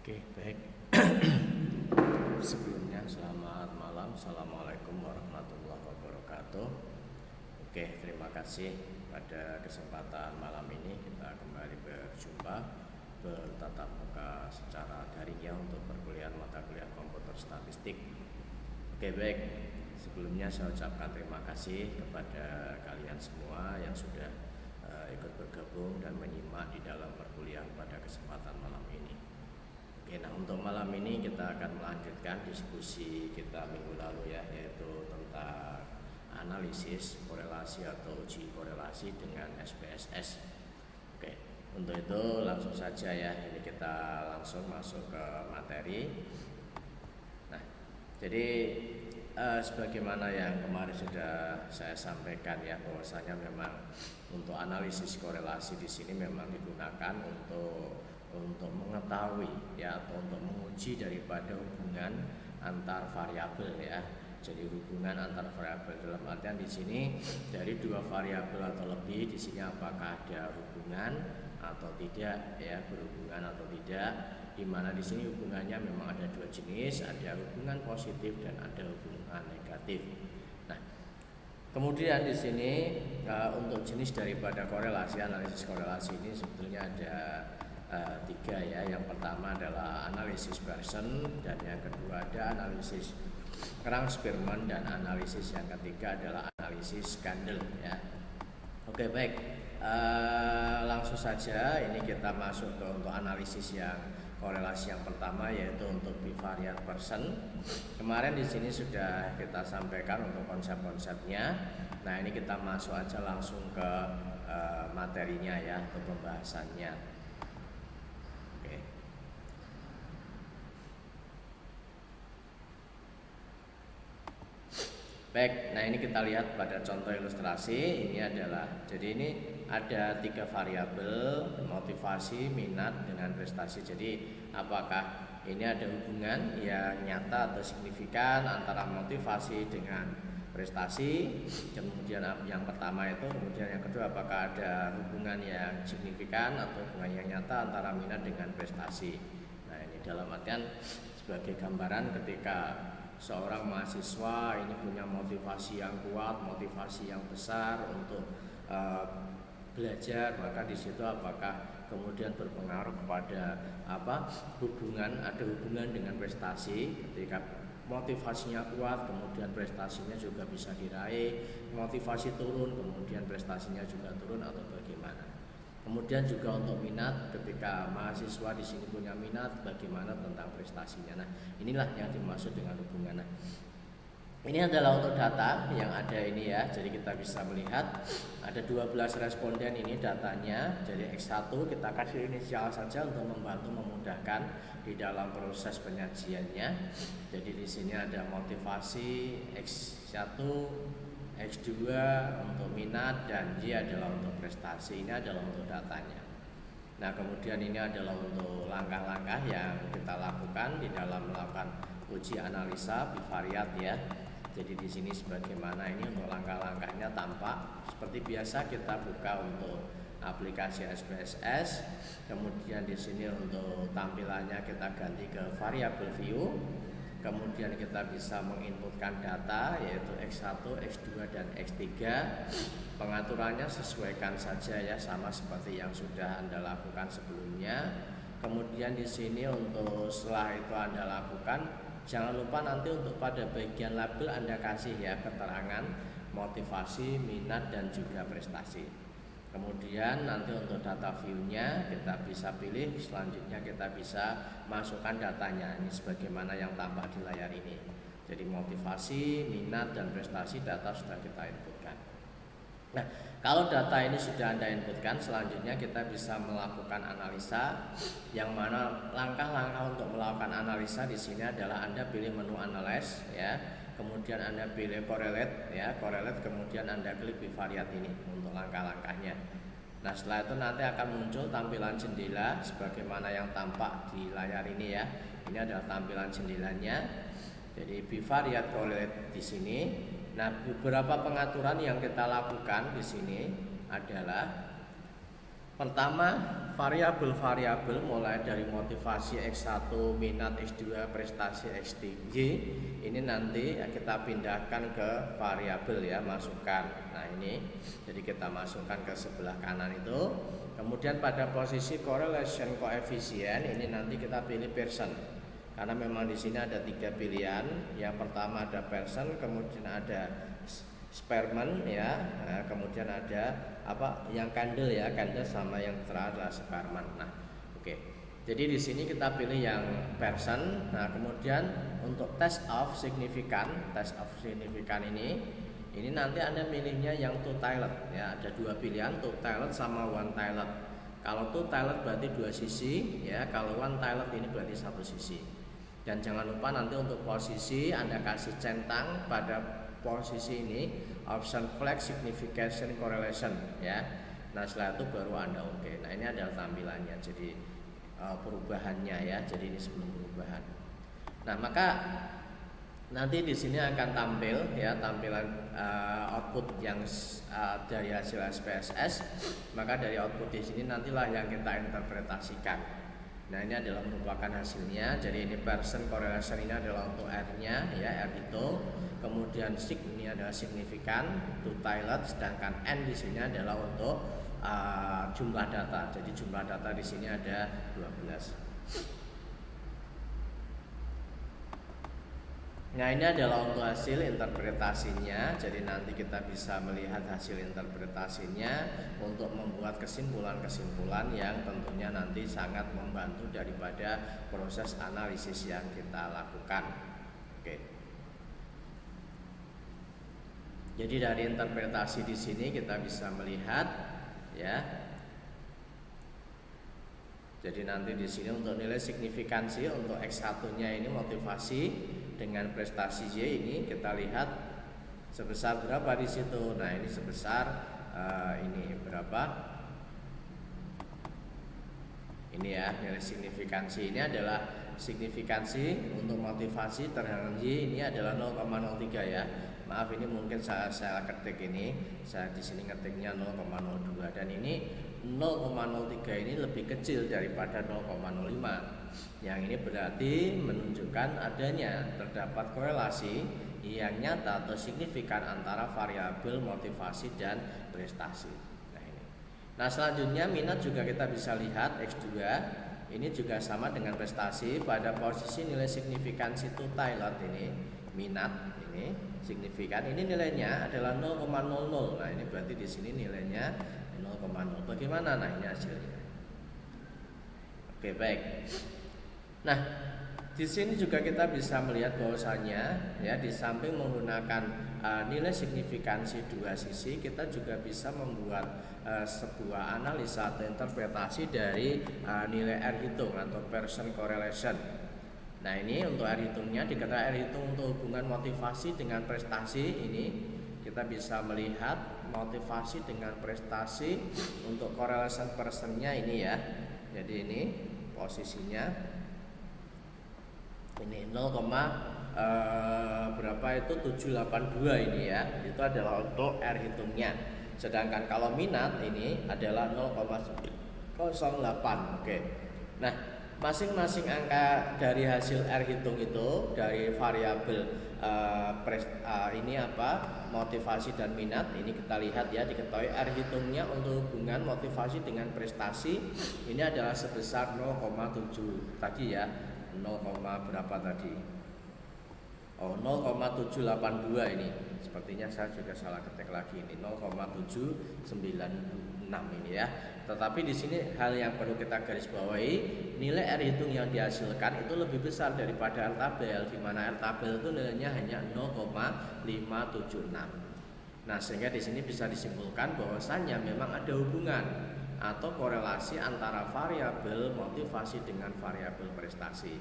Oke, baik. Sebelumnya selamat malam. Assalamualaikum warahmatullahi wabarakatuh. Oke, terima kasih pada kesempatan malam ini kita kembali berjumpa bertatap muka secara daring ya untuk perkuliahan mata kuliah komputer statistik. Oke, baik. Sebelumnya saya ucapkan terima kasih kepada kalian semua yang sudah ikut bergabung dan menyimak di dalam perkuliahan pada kesempatan malam ini. Oke, nah untuk malam ini kita akan melanjutkan diskusi kita minggu lalu ya, yaitu tentang analisis korelasi atau uji korelasi dengan SPSS. Oke, untuk itu langsung saja ya, ini kita langsung masuk ke materi. Nah, jadi sebagaimana yang kemarin sudah saya sampaikan ya, bahwasanya memang untuk analisis korelasi di sini memang digunakan untuk mengetahui ya, atau untuk menguji daripada hubungan antar variabel ya. Jadi hubungan antar variabel dalam artian di sini dari dua variabel atau lebih, di sini apakah ada hubungan atau tidak ya, berhubungan atau tidak, di mana di sini hubungannya memang ada dua jenis, ada hubungan positif dan ada hubungan negatif. Nah, kemudian di sini untuk jenis daripada korelasi, analisis korelasi ini sebetulnya ada tiga ya. Yang pertama adalah analisis Pearson, dan yang kedua ada analisis Krang-Spearman, dan analisis yang ketiga adalah analisis Kandel ya. Oke, baik, langsung saja ini kita masuk ke untuk analisis yang korelasi yang pertama, yaitu untuk bivariat Pearson. Kemarin di sini sudah kita sampaikan untuk konsep-konsepnya. Nah, ini kita masuk aja langsung ke materinya ya, untuk pembahasannya. Baik, nah ini kita lihat pada contoh ilustrasi. Ini adalah, jadi ini ada tiga variabel, motivasi, minat, dengan prestasi. Jadi apakah ini ada hubungan yang nyata atau signifikan antara motivasi dengan prestasi? Kemudian yang pertama itu, kemudian yang kedua apakah ada hubungan yang signifikan atau hubungan yang nyata antara minat dengan prestasi? Nah, ini dalam artian sebagai gambaran ketika seorang mahasiswa ini punya motivasi yang kuat, motivasi yang besar untuk belajar, maka di situ apakah kemudian berpengaruh kepada hubungan, ada hubungan dengan prestasi. Ketika motivasinya kuat, kemudian prestasinya juga bisa diraih. Motivasi turun, kemudian prestasinya juga turun, atau bagaimana? Kemudian juga untuk minat, ketika mahasiswa di sini punya minat, bagaimana tentang prestasinya. Nah, inilah yang dimaksud dengan hubungan. Nah, ini adalah untuk data yang ada ini ya. Jadi kita bisa melihat ada 12 responden ini datanya. Jadi X1 kita kasih inisial saja untuk membantu memudahkan di dalam proses penyajiannya. Jadi di sini ada motivasi X1, X2 untuk minat, dan Y adalah untuk prestasi. Ini adalah untuk datanya. Nah, kemudian ini adalah untuk langkah-langkah yang kita lakukan di dalam melakukan uji analisa bivariat ya. Jadi di sini sebagaimana ini untuk langkah-langkahnya tampak seperti biasa. Kita buka untuk aplikasi SPSS. Kemudian di sini untuk tampilannya kita ganti ke variable view. Kemudian kita bisa menginputkan data yaitu X1, X2, dan X3. Pengaturannya sesuaikan saja ya, sama seperti yang sudah Anda lakukan sebelumnya. Kemudian di sini untuk setelah itu Anda lakukan, jangan lupa nanti untuk pada bagian label Anda kasih ya keterangan motivasi, minat, dan juga prestasi. Kemudian nanti untuk data view-nya kita bisa pilih, selanjutnya kita bisa masukkan datanya. Ini sebagaimana yang tampak di layar ini. Jadi motivasi, minat, dan prestasi data sudah kita inputkan. Nah, kalau data ini sudah Anda inputkan, selanjutnya kita bisa melakukan analisa. Yang mana langkah-langkah untuk melakukan analisa di sini adalah Anda pilih menu analyze ya. Kemudian Anda pilih correlate ya, correlate, kemudian Anda klik bivariat ini untuk langkah-langkahnya. Nah, setelah itu nanti akan muncul tampilan jendela sebagaimana yang tampak di layar ini ya. Ini adalah tampilan jendelanya. Jadi bivariat correlate di sini. Nah, beberapa pengaturan yang kita lakukan di sini adalah pertama, variabel-variabel mulai dari motivasi X1, minat X2, prestasi X3 ini nanti kita pindahkan ke variabel ya, masukkan. Nah ini, jadi kita masukkan ke sebelah kanan itu. Kemudian pada posisi correlation coefficient ini nanti kita pilih person. Karena memang di sini ada 3 pilihan. Yang pertama ada person, kemudian ada Spearman ya, nah, kemudian ada yang candle ya, candle sama yang terakhir adalah Spearman. Nah, oke. Jadi di sini kita pilih yang person. Nah, kemudian untuk test of significant ini nanti Anda milihnya yang two tiled ya, ada 2 pilihan, two tiled sama one tiled. Kalau two tiled berarti 2 sisi ya, kalau one tiled ini berarti 1 sisi. Dan jangan lupa nanti untuk posisi Anda kasih centang pada posisi ini option flag signification correlation ya. Nah setelah itu baru Anda oke. Nah ini adalah tampilannya, jadi perubahannya ya. Jadi ini sebelum perubahan. Nah maka nanti di sini akan tampil ya tampilan output yang dari hasil SPSS. Maka dari output di sini nantilah yang kita interpretasikan. Nah ini adalah merupakan hasilnya. Jadi ini person correlation ini adalah untuk R-nya ya, R hitung. Kemudian sig ini adalah signifikan, two tiled, sedangkan N di sini adalah untuk jumlah data. Jadi jumlah data di sini ada 12. Nah ini adalah untuk hasil interpretasinya. Jadi nanti kita bisa melihat hasil interpretasinya untuk membuat kesimpulan-kesimpulan yang tentunya nanti sangat membantu daripada proses analisis yang kita lakukan. Oke. Jadi dari interpretasi di sini kita bisa melihat ya. Jadi nanti di sini untuk nilai signifikansi untuk X1-nya ini motivasi dengan prestasi Y ini kita lihat sebesar berapa di situ. Nah, ini sebesar ini berapa? Ini ya, nilai signifikansi ini adalah signifikansi untuk motivasi terhadap Y ini adalah 0,03 ya. Maaf ini mungkin saya ketik ini, saya di sini ngetiknya 0,02 dan ini 0,03 ini lebih kecil daripada 0,05. Yang ini berarti menunjukkan adanya terdapat korelasi yang nyata atau signifikan antara variabel motivasi dan prestasi. Nah selanjutnya minat juga kita bisa lihat X2 ini juga sama dengan prestasi. Pada posisi nilai signifikansi two tiled ini minat ini signifikan ini nilainya adalah 0,00. Nah ini berarti di sini nilainya 0,0. Bagaimana nah ini hasilnya? Oke baik. Nah di sini juga kita bisa melihat bahwasannya ya di samping menggunakan nilai signifikansi 2 sisi, kita juga bisa membuat sebuah analisa atau interpretasi dari nilai R hitung atau person correlation. Nah ini untuk R hitungnya dikatakan R hitung untuk hubungan motivasi dengan prestasi ini kita bisa melihat motivasi dengan prestasi untuk correlation personnya ini ya. Jadi ini posisinya ini 0, berapa itu 782 ini ya. Itu adalah untuk R hitungnya. Sedangkan kalau minat ini adalah 0,08. Oke. Nah, masing-masing angka dari hasil R hitung itu dari variabel ini motivasi dan minat ini kita lihat ya, diketahui R hitungnya untuk hubungan motivasi dengan prestasi ini adalah sebesar 0,7 tadi ya, 0, berapa tadi? 0,782 ini. Sepertinya saya juga salah ketik lagi ini 0,796 ini ya. Tetapi di sini hal yang perlu kita garis bawahi, nilai R hitung yang dihasilkan itu lebih besar daripada R tabel, di mana R tabel itu nilainya hanya 0,576. Nah, sehingga di sini bisa disimpulkan bahwasannya memang ada hubungan atau korelasi antara variabel motivasi dengan variabel prestasi.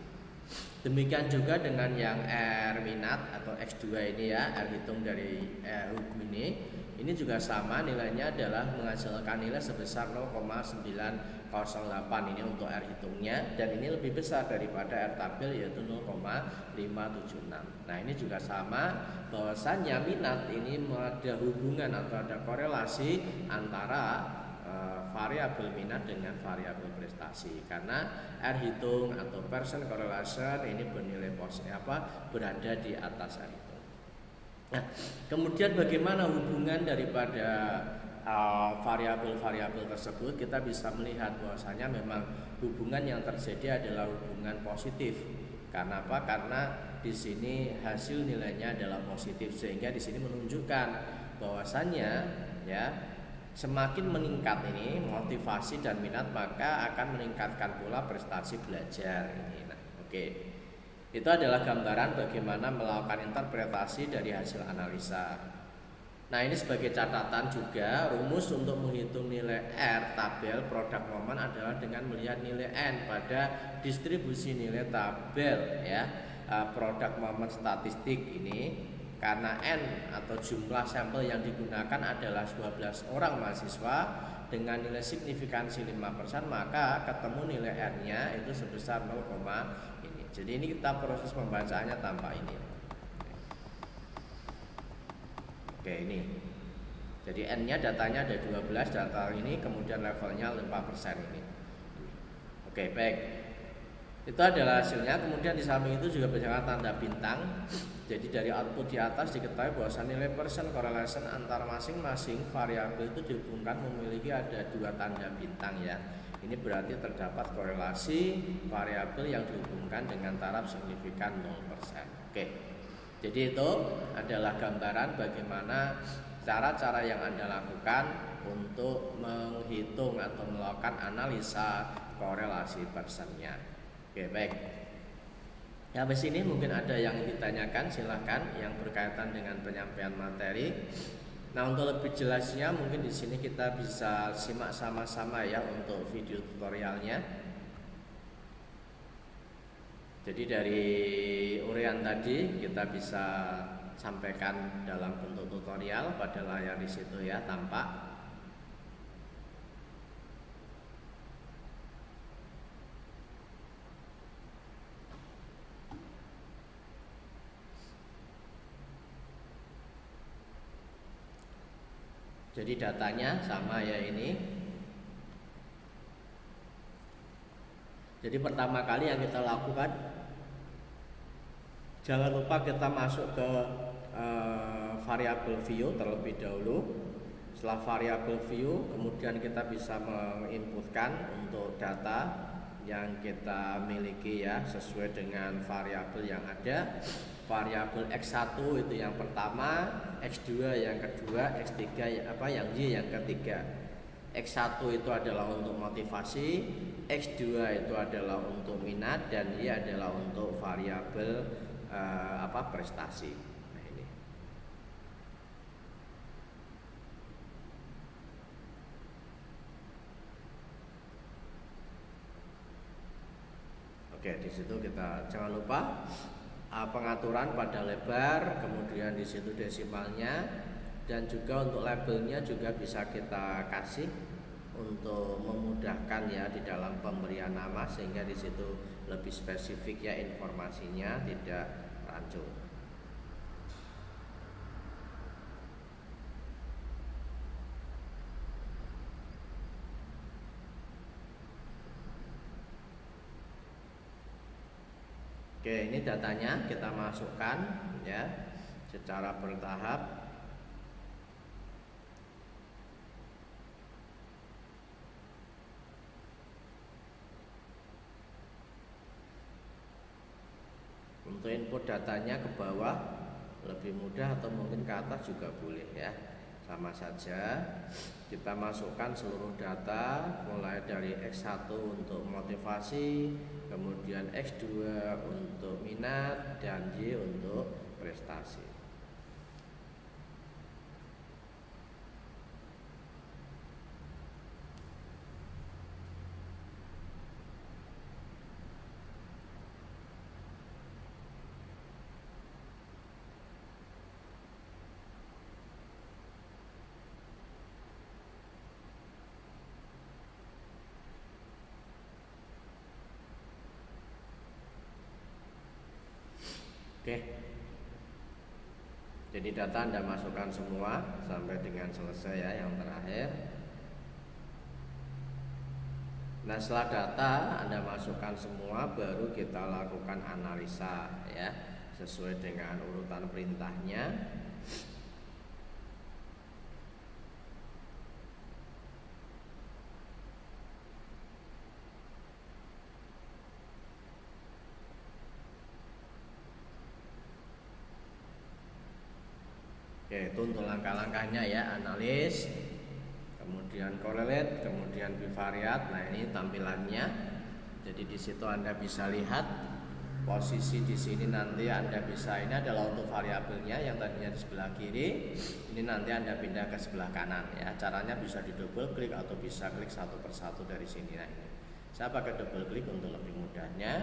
Demikian juga dengan yang R minat atau X2 ini ya, R hitung dari hubung ini juga sama, nilainya adalah menghasilkan nilai sebesar 0,908 ini untuk R hitungnya, dan ini lebih besar daripada R tabel yaitu 0,576. Nah ini juga sama, bahwasannya minat ini ada hubungan atau ada korelasi antara variabel minat dengan variabel prestasi, karena R hitung atau person correlation ini bernilai berada di atas R hitung. Nah, kemudian bagaimana hubungan daripada variabel-variabel tersebut? Kita bisa melihat bahwasanya memang hubungan yang terjadi adalah hubungan positif. Karena apa? Karena di sini hasil nilainya adalah positif, sehingga di sini menunjukkan bahwasannya ya semakin meningkat ini motivasi dan minat, maka akan meningkatkan pula prestasi belajar ini. Nah, oke. Itu adalah gambaran bagaimana melakukan interpretasi dari hasil analisa. Nah, ini sebagai catatan juga, rumus untuk menghitung nilai R tabel produk momen adalah dengan melihat nilai N pada distribusi nilai tabel ya produk momen statistik ini. Karena N atau jumlah sampel yang digunakan adalah 12 orang mahasiswa dengan nilai signifikansi 5%, maka ketemu nilai R-nya itu sebesar 0, ini. Jadi ini kita proses pembacaannya tanpa ini. Oke, ini. Jadi N-nya datanya ada 12, data ini kemudian levelnya 5% ini. Oke, baik. Itu adalah hasilnya. Kemudian di samping itu juga berdasarkan tanda bintang. Jadi dari output di atas diketahui bahwa nilai person correlation antar masing-masing variabel itu dihubungkan memiliki ada 2 tanda bintang ya. Ini berarti terdapat korelasi variabel yang dihubungkan dengan taraf signifikan 0%. Oke. Jadi itu adalah gambaran bagaimana cara-cara yang Anda lakukan untuk menghitung atau melakukan analisa korelasi personnya. Oke, baik. Ya, habis ini mungkin ada yang ditanyakan, silahkan yang berkaitan dengan penyampaian materi. Nah, untuk lebih jelasnya mungkin di sini kita bisa simak sama-sama ya untuk video tutorialnya. Jadi dari uraian tadi kita bisa sampaikan dalam bentuk tutorial pada layar di situ ya, tampak. Jadi datanya sama ya ini. Jadi pertama kali yang kita lakukan, jangan lupa kita masuk ke variabel view terlebih dahulu. Setelah variabel view, kemudian kita bisa menginputkan untuk data yang kita miliki ya sesuai dengan variabel yang ada. Variabel X1 itu yang pertama, X2 yang kedua, X3 yang Y yang ketiga. X1 itu adalah untuk motivasi, X2 itu adalah untuk minat, dan Y adalah untuk variabel prestasi. Nah, ini. Oke, di situ kita jangan lupa pengaturan pada lebar, kemudian di situ desimalnya, dan juga untuk labelnya juga bisa kita kasih untuk memudahkan ya di dalam pemberian nama, sehingga di situ lebih spesifik ya informasinya, tidak rancu. Oke, ini datanya kita masukkan ya secara bertahap. Untuk input datanya ke bawah lebih mudah, atau mungkin ke atas juga boleh ya, sama saja. Kita masukkan seluruh data mulai dari X1 untuk motivasi, kemudian X2 untuk minat, dan Y untuk prestasi. Oke. Jadi data Anda masukkan semua sampai dengan selesai ya yang terakhir. Nah, setelah data Anda masukkan semua, baru kita lakukan analisa ya, sesuai dengan urutan perintahnya. Oke, itu untuk langkah-langkahnya ya, analis, kemudian correlate, kemudian bivariate. Nah, ini tampilannya. Jadi di situ Anda bisa lihat posisi di sini, nanti Anda bisa, ini adalah untuk variabelnya yang tadinya di sebelah kiri, ini nanti Anda pindah ke sebelah kanan ya. Caranya bisa di double klik atau bisa klik satu persatu dari sini. Nah, ini saya pakai double klik untuk lebih mudahnya.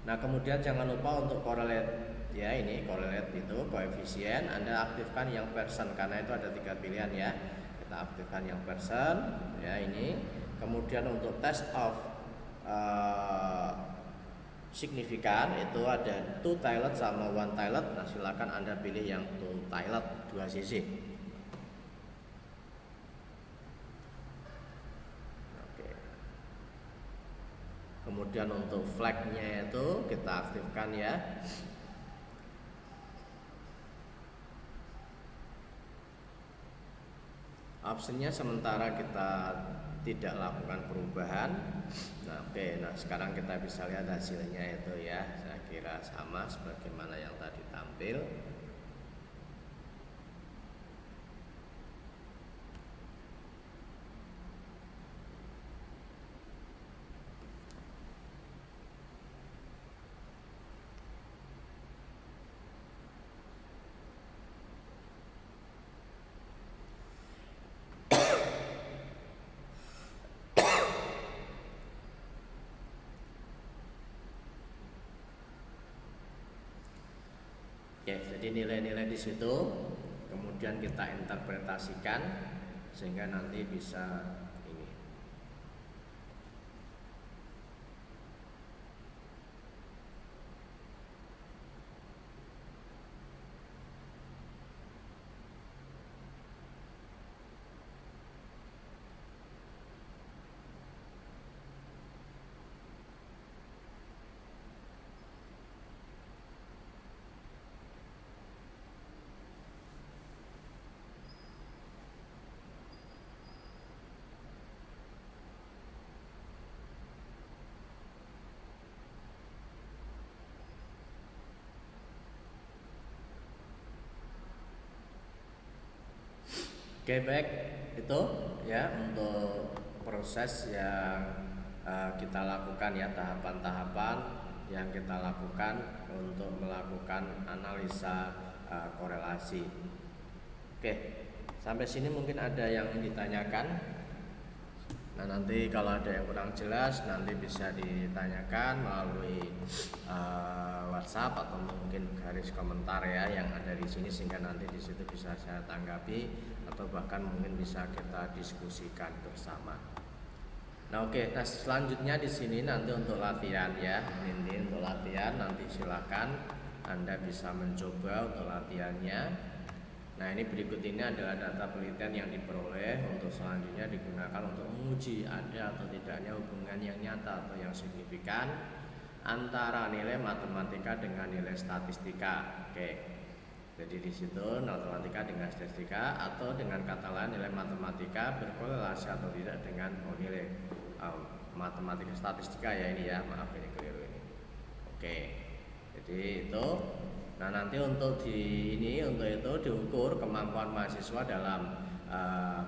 Nah, kemudian jangan lupa untuk correlate ya, ini correlate itu koefisien. Anda aktifkan yang person karena itu ada 3 pilihan ya. Kita aktifkan yang person ya, ini. Kemudian untuk test of signifikan itu ada two tiled sama one tiled. Nah, silakan Anda pilih yang two tiled, 2 sisi. Oke. Kemudian untuk flagnya itu kita aktifkan ya. Optionnya sementara kita tidak lakukan perubahan. Nah, oke. Nah, sekarang kita bisa lihat hasilnya itu ya. Saya kira sama sebagaimana yang tadi tampil. Ya, jadi nilai-nilai di situ kemudian kita interpretasikan sehingga nanti bisa ini. Oke, baik, itu ya untuk proses yang kita lakukan ya, tahapan-tahapan yang kita lakukan untuk melakukan analisa korelasi. Oke, sampai sini mungkin ada yang ditanyakan. Nah, nanti kalau ada yang kurang jelas nanti bisa ditanyakan melalui WhatsApp atau mungkin garis komentar ya yang ada di sini, sehingga nanti di situ bisa saya tanggapi atau bahkan mungkin bisa kita diskusikan bersama. Nah, oke. Nah, selanjutnya di sini nanti untuk latihan ya. Ini untuk latihan, nanti silakan Anda bisa mencoba untuk latihannya. Nah, ini berikut ini adalah data penelitian yang diperoleh untuk selanjutnya digunakan untuk menguji ada atau tidaknya hubungan yang nyata atau yang signifikan antara nilai matematika dengan nilai statistika. Oke. Jadi di situ matematika dengan statistika, atau dengan kata lain nilai matematika berkorelasi atau tidak dengan nilai matematika statistika ya, ini ya, maaf ini keliru ini. Oke. Jadi itu. Nah, nanti untuk untuk itu diukur kemampuan mahasiswa dalam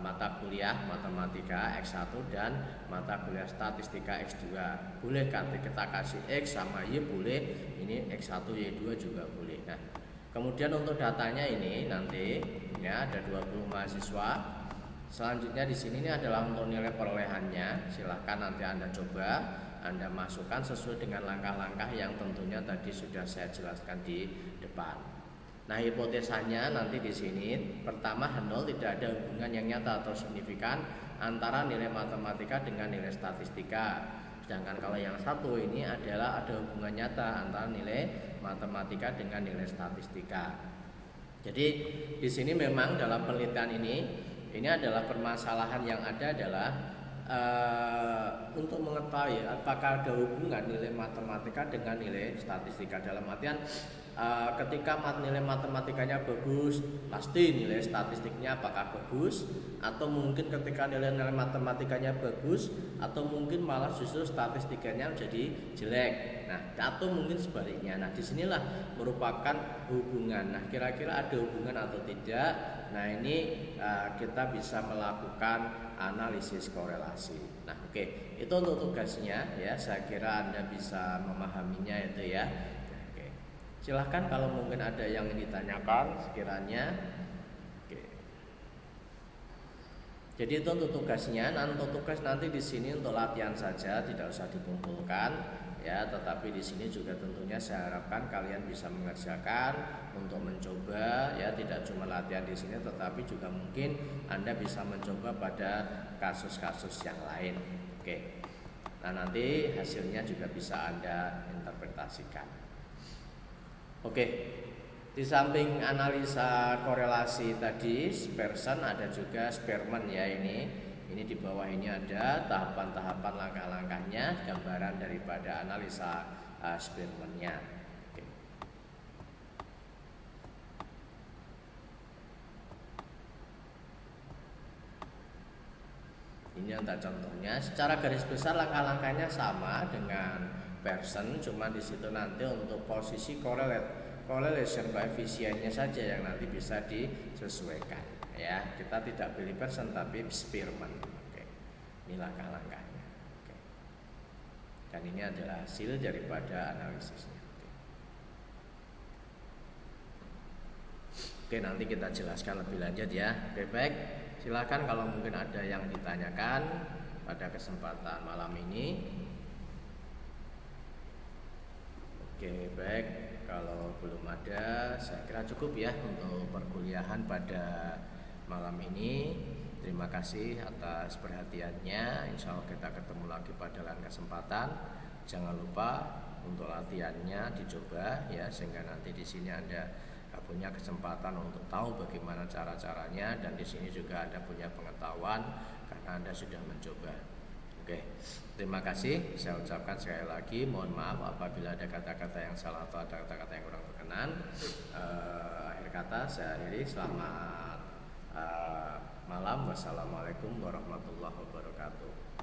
mata kuliah matematika X1 dan mata kuliah statistika X2. Boleh kita kasih X sama Y, boleh. Ini X1 Y2 juga boleh. Nah, kemudian untuk datanya ini nanti ya ada 20 mahasiswa. Selanjutnya di sini ini adalah untuk nilai perolehannya. Silahkan nanti Anda coba, Anda masukkan sesuai dengan langkah-langkah yang tentunya tadi sudah saya jelaskan di depan. Nah, hipotesanya nanti di sini pertama nol, tidak ada hubungan yang nyata atau signifikan antara nilai matematika dengan nilai statistika. Sedangkan kalau yang satu ini adalah ada hubungan nyata antara nilai matematika dengan nilai statistika. Jadi di sini memang dalam penelitian ini adalah permasalahan yang ada adalah untuk mengetahui apakah ada hubungan nilai matematika dengan nilai statistika, dalam artian ketika nilai matematikanya bagus, pasti nilai statistiknya apakah bagus, atau mungkin ketika nilai matematikanya bagus, atau mungkin malah justru statistikanya jadi jelek. Nah, atau mungkin sebaliknya. Nah, disinilah merupakan hubungan. Nah, kira-kira ada hubungan atau tidak? Nah, ini kita bisa melakukan analisis korelasi. Nah, oke. Itu untuk tugasnya ya. Saya kira Anda bisa memahaminya itu ya. Silahkan kalau mungkin ada yang ditanyakan sekiranya. Oke. Jadi itu untuk tugasnya. Nah, untuk tugas nanti di sini untuk latihan saja, tidak usah dikumpulkan ya. Tetapi di sini juga tentunya saya harapkan kalian bisa mengerjakan untuk mencoba ya. Tidak cuma latihan di sini, tetapi juga mungkin Anda bisa mencoba pada kasus-kasus yang lain. Oke. Nah, nanti hasilnya juga bisa Anda interpretasikan. Oke, di samping analisa korelasi tadi, Pearson ada juga Spearman ya ini. Ini di bawah ini ada tahapan-tahapan langkah-langkahnya, gambaran daripada analisa Spearman-nya. Oke. Ini untuk contohnya. Secara garis besar langkah-langkahnya sama dengan Pearson, cuma di situ nanti untuk posisi correlation koefisiennya saja yang nanti bisa disesuaikan ya. Kita tidak pilih Pearson tapi Spearman. Oke. Ini langkah-langkahnya. Oke. Dan ini adalah hasil daripada analisisnya. Oke, nanti kita jelaskan lebih lanjut ya. Oke, baik. Silakan kalau mungkin ada yang ditanyakan pada kesempatan malam ini. Oke, baik. Kalau belum ada, saya kira cukup ya untuk perkuliahan pada malam ini. Terima kasih atas perhatiannya. Insya Allah kita ketemu lagi pada lain kesempatan. Jangan lupa untuk latihannya dicoba ya, sehingga nanti di sini Anda punya kesempatan untuk tahu bagaimana cara-caranya, dan di sini juga Anda punya pengetahuan karena Anda sudah mencoba. Oke, terima kasih. Saya ucapkan sekali lagi, mohon maaf apabila ada kata-kata yang salah atau ada kata-kata yang kurang berkenan. Akhir kata saya akhiri. Selamat malam. Wassalamualaikum warahmatullahi wabarakatuh.